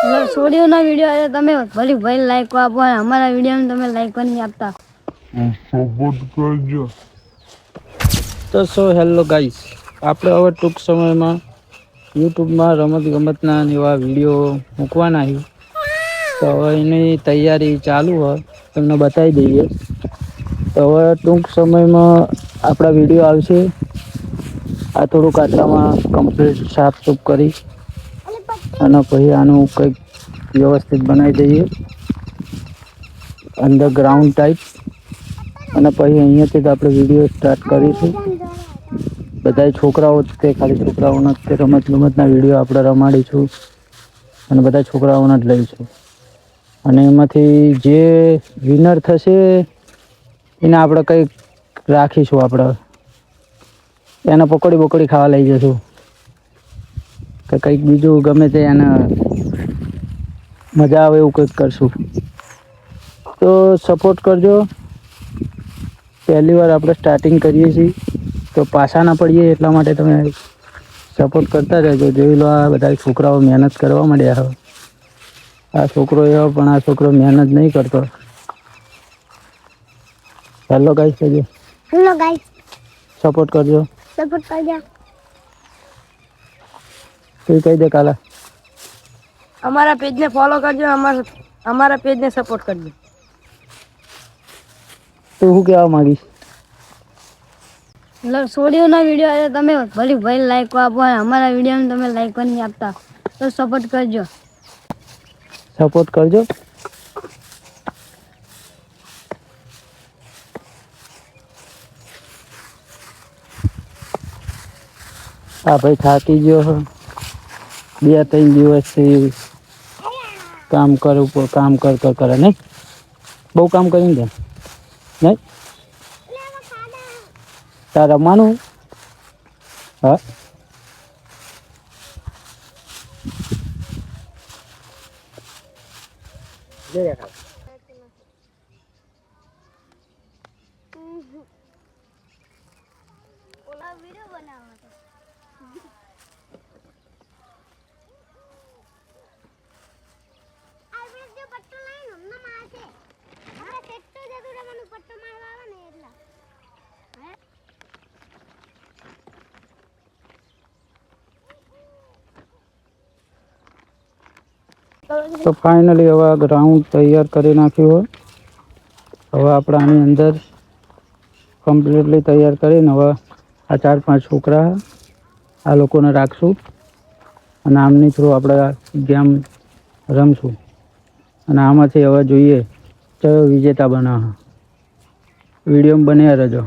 છોડીઓના video આવે તમે ભલે ભાઈ લાઈક આપો અમારા વિડીયોને તમે લાઈક પણ નહીં આપતા. સપોર્ટ કરજો. તો સો હેલો ગાઈસ, આપણે હવે ટૂંક સમયમાં યુટ્યુબમાં રમત ગમતના એવા વિડીયો મૂકવાના છે. તો હવે એની તૈયારી ચાલુ હોય તમને બતાવી દઈએ. તો હવે ટૂંક સમયમાં આપણા વિડીયો આવશે. આ થોડુંક આટલામાં કમ્પ્લીટ સાફ સુફ કરી અને પછી આનું કંઈક વ્યવસ્થિત બનાવી દઈએ અંડરગ્રાઉન્ડ ટાઈપ. અને પછી અહીંયાથી જ આપણે વિડીયો સ્ટાર્ટ કરીશું. બધા છોકરાઓ તે ખાલી છોકરાઓના તે રમત ગમતના વિડીયો આપણે રમાડીશું અને બધા છોકરાઓના જ લઈશું. અને એમાંથી જે વિનર થશે એને આપણે કંઈક રાખીશું. આપણે એને પકોડી બકોડી ખાવા લઈ જશું કે કંઈક બીજું ગમે તે એને મજા આવે એવું કંઈક કરશું. તો સપોર્ટ કરજો. પહેલી વાર આપણે સ્ટાર્ટિંગ કરીએ છીએ તો પાછા ના પડીએ એટલા માટે તમે સપોર્ટ કરતા રહેજો. જોઈ લો આ બધા છોકરાઓ મહેનત કરવા માંડ્યા હવે. આ છોકરો એવો પણ આ છોકરો મહેનત નહીં કરતો. હેલો ગાઈસ કહેજો. હેલો ગાઈસ, સપોર્ટ કરજો. સપોર્ટ કરજો. તું કહી દે કાલા. અમારા પેજને ફોલો કરજો, અમારા પેજને સપોર્ટ કરજો. તું શું કહેવા માંગીશ? છોડીઓના વિડીયો આવે તમે ભલે ભાઈ લાઈક આપો અમારા વિડીયોને તમે લાઈક પણ નહીં આપતા તો સપોર્ટ કરજો. સપોર્ટ કરજો. હા ભાઈ, થાકી ગયો હો. 2-3 દિવસથી કામ કરે નહીં. બહુ કામ કરીને દે નહીં. તાર રમવાનું? હા. વિડીયો બનાવવા તો ફાઇનલી હવે આ ગ્રાઉન્ડ તૈયાર કરી નાખ્યું હોય. હવે આપણે આની અંદર કમ્પ્લીટલી તૈયાર કરીને હવે આ 4-5 છોકરા આ લોકોને રાખશું અને આમની થ્રુ આપણે ગેમ રમશું. અને આમાંથી હવે જોઈએ કયો વિજેતા બનાવે. વિડીયોમાં બન્યા રહેજો.